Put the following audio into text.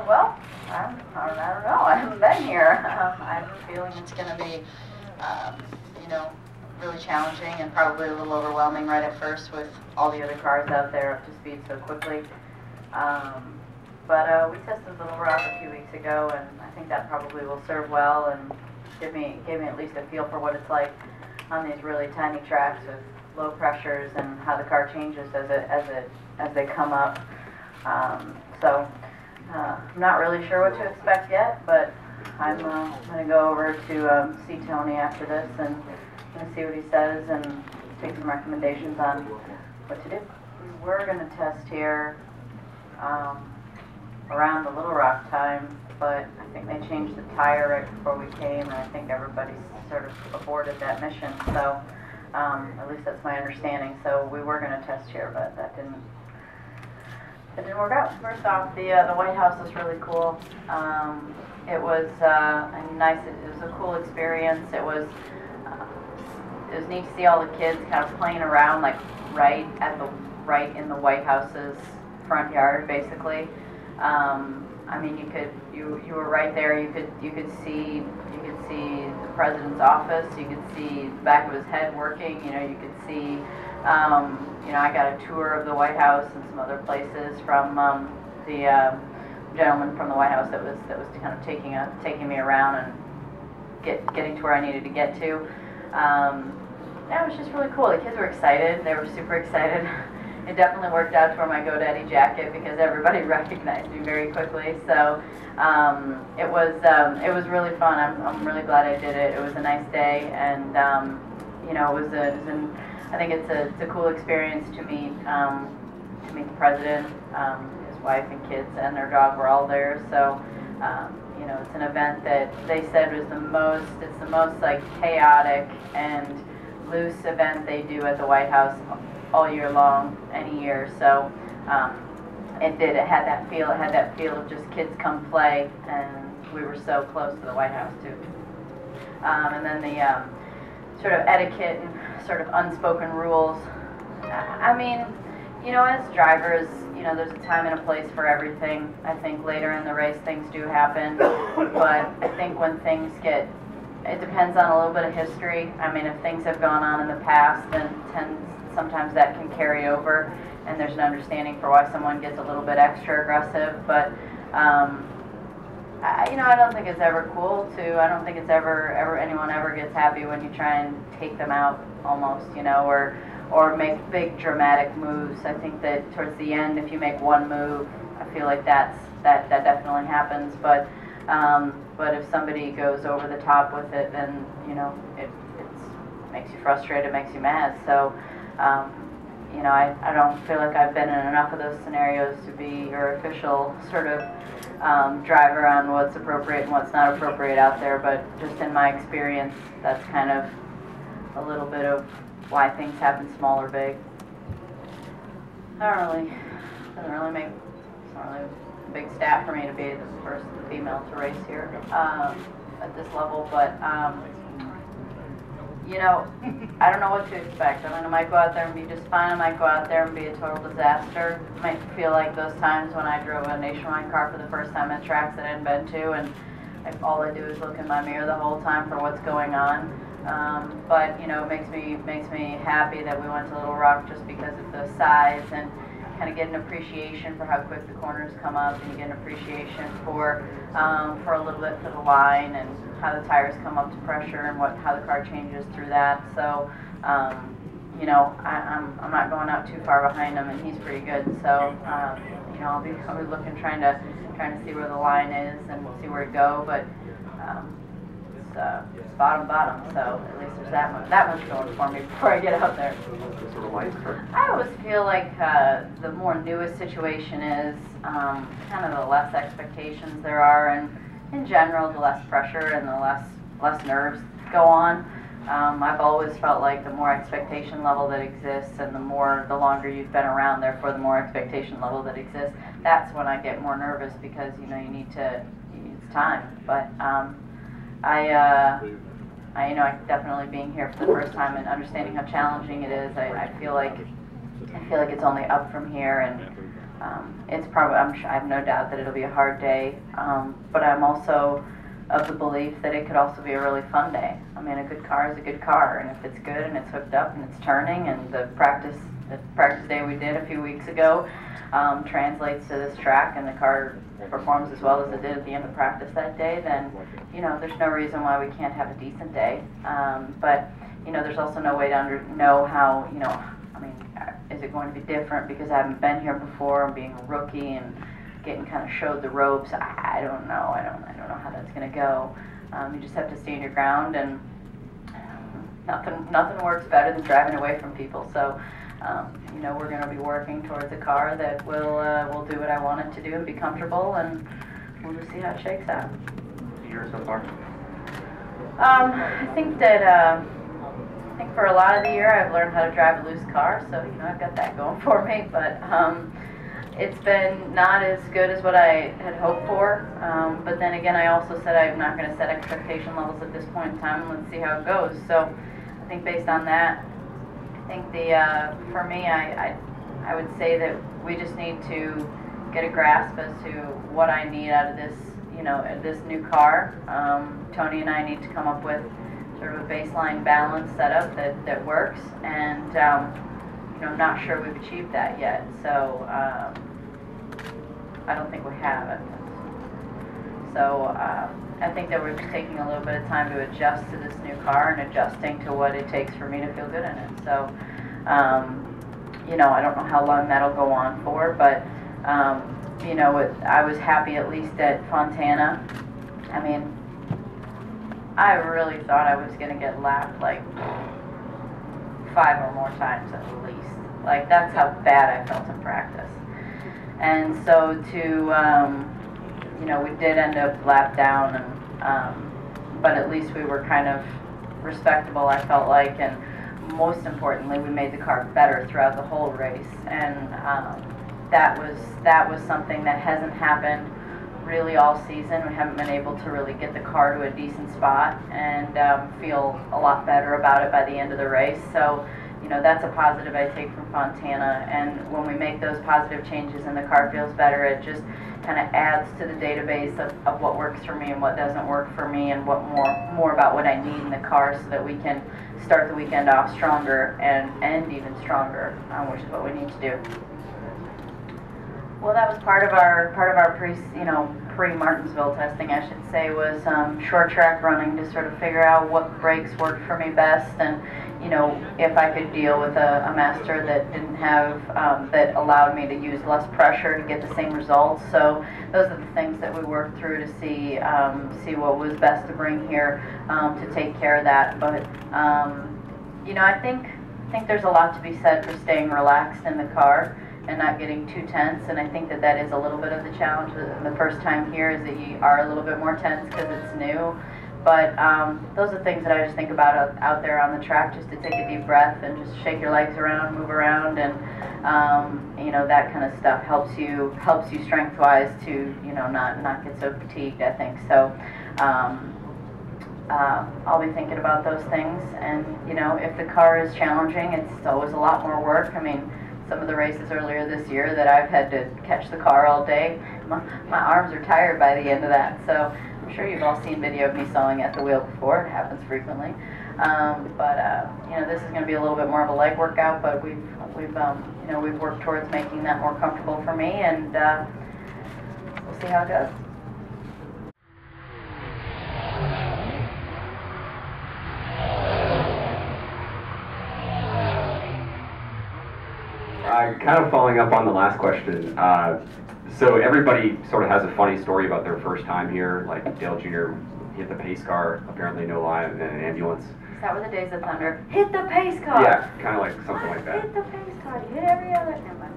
Well, I don't know. I haven't been here. I have a feeling it's going to be, you know, really challenging and probably a little overwhelming right at first with all the other cars out there up to speed so quickly. But we tested Little Rock a few weeks ago, and I think that probably will serve well and gave me at least a feel for what it's like on these really tiny tracks with low pressures and how the car changes as they come up. So I'm not really sure what to expect yet, but I'm going to go over to see Tony after this and going to see what he says and take some recommendations on what to do. We're going to test here around the Little Rock time, but I think they changed the tire right before we came, and I think everybody's sort of aborted that mission. So at least that's my understanding. So we were going to test here, but that didn't work out. First off, the White House was really cool. It was nice. It was a cool experience. It was neat to see all the kids kind of playing around, like right in the White House's front yard, basically. I mean, you were right there. You could see the president's office. You could see the back of his head working. You know, you could see. You know, I got a tour of the White House and some other places from the gentleman from the White House that was kind of taking me around and getting to where I needed to get to. Yeah, it was just really cool. The kids were excited. They were super excited. It definitely worked out to wear my GoDaddy jacket because everybody recognized me very quickly. So it was really fun. I'm really glad I did it. It was a nice day, and you know, I think it's a cool experience to meet the president. His wife and kids and their dog were all there. So you know, it's an event that they said was the most like chaotic and loose event they do at the White House all year long, any year. So it had that feel. It had that feel of just kids come play, and we were so close to the White House too. And then the sort of etiquette and sort of unspoken rules. I mean, you know, as drivers, you know, there's a time and a place for everything. I think later in the race things do happen, but I think when things it depends on a little bit of history. I mean, if things have gone on in the past, then sometimes that can carry over, and there's an understanding for why someone gets a little bit extra aggressive. But you know, I don't think it's ever cool to. I don't think it's ever anyone ever gets happy when you try and take them out, almost, you know, or make big dramatic moves. I think that towards the end, if you make one move, I feel like that definitely happens. But if somebody goes over the top with it, then, you know, it makes you frustrated, makes you mad. So you know, I don't feel like I've been in enough of those scenarios to be your official sort of driver on what's appropriate and what's not appropriate out there, but just in my experience, that's kind of a little bit of why things happen small or big. It's not really a big stat for me to be the first female to race here at this level, but you know, I don't know what to expect. I mean, I might go out there and be just fine. I might go out there and be a total disaster. It might feel like those times when I drove a Nationwide car for the first time at tracks that I hadn't been to, and all I do is look in my mirror the whole time for what's going on. But you know, it makes me happy that we went to Little Rock just because of the size, and kind of get an appreciation for how quick the corners come up, and you get an appreciation for a little bit for the line and how the tires come up to pressure and how the car changes through that. So you know, I'm not going out too far behind him, and he's pretty good. So you know, I'll be looking, trying to see where the line is and see where to go. But it's bottom, so at least there's that much going for me before I get out there. I always feel like the more newest situation is, kind of the less expectations there are, and in general, the less pressure and the less nerves go on. I've always felt like the more expectation level that exists, and the longer you've been around, therefore the more expectation level that exists, that's when I get more nervous, because you know, it's time. But you know, definitely being here for the first time and understanding how challenging it is, I feel like it's only up from here, and it's probably, I have no doubt that it'll be a hard day, but I'm also of the belief that it could also be a really fun day. I mean, a good car is a good car, and if it's good and it's hooked up and it's turning, and the practice day we did a few weeks ago translates to this track, and the car performs as well as it did at the end of practice that day, then, you know, there's no reason why we can't have a decent day. But, you know, there's also no way to know how, you know, I mean, is it going to be different because I haven't been here before and being a rookie and getting kind of showed the ropes. I don't know. I don't know how that's going to go. You just have to stand your ground, and nothing works better than driving away from people. So, you know, we're going to be working towards a car that will do what I want it to do and be comfortable, and we'll just see how it shakes out. Year so far? I think that for a lot of the year I've learned how to drive a loose car, so, you know, I've got that going for me. But it's been not as good as what I had hoped for, but then again, I also said I'm not going to set expectation levels at this point in time, and let's see how it goes. So I think based on that, I think for me, I would say that we just need to get a grasp as to what I need out of this, you know, this new car. Tony and I need to come up with sort of a baseline balance setup that works, and you know, I'm not sure we've achieved that yet. So I don't think we have it. So I think that we're just taking a little bit of time to adjust to this new car and adjusting to what it takes for me to feel good in it. So, you know, I don't know how long that'll go on for, but, you know, I was happy at least at Fontana. I mean, I really thought I was going to get lapped like 5 or more times at least. Like, that's how bad I felt in practice. And so you know, we did end up lap down, and but at least we were kind of respectable, I felt like, and most importantly, we made the car better throughout the whole race, and that was something that hasn't happened really all season. We haven't been able to really get the car to a decent spot and feel a lot better about it by the end of the race. So, you know, that's a positive I take from Fontana, and when we make those positive changes and the car feels better, it just kind of adds to the database of what works for me and what doesn't work for me, and what more about what I need in the car, so that we can start the weekend off stronger and end even stronger, which is what we need to do. Well, that was part of our pre-Martinsville testing, I should say, was short track running to sort of figure out what brakes worked for me best, and, you know, if I could deal with a master that didn't have, that allowed me to use less pressure to get the same results. So those are the things that we worked through to see what was best to bring here to take care of that. But you know, I think there's a lot to be said for staying relaxed in the car and not getting too tense, and I think that is a little bit of the challenge the first time here, is that you are a little bit more tense because it's new. But those are things that I just think about out there on the track, just to take a deep breath and just shake your legs around, move around, and you know, that kind of stuff helps you strength-wise to, you know, not get so fatigued, I think. So I'll be thinking about those things, and, you know, if the car is challenging, it's always a lot more work. I mean, some of the races earlier this year that I've had to catch the car all day, my arms are tired by the end of that. So I'm sure you've all seen video of me sewing at the wheel before. It happens frequently. You know, this is going to be a little bit more of a leg workout, but we've you know, we've worked towards making that more comfortable for me, and we'll see how it goes. Kind of following up on the last question, so everybody sort of has a funny story about their first time here. Like Dale Jr. hit the pace car, apparently no lie, and then an ambulance. Is that what the Days of Thunder? Hit the pace car! Yeah, kind of like something like that. Hit the pace car, you hit every other... Never mind.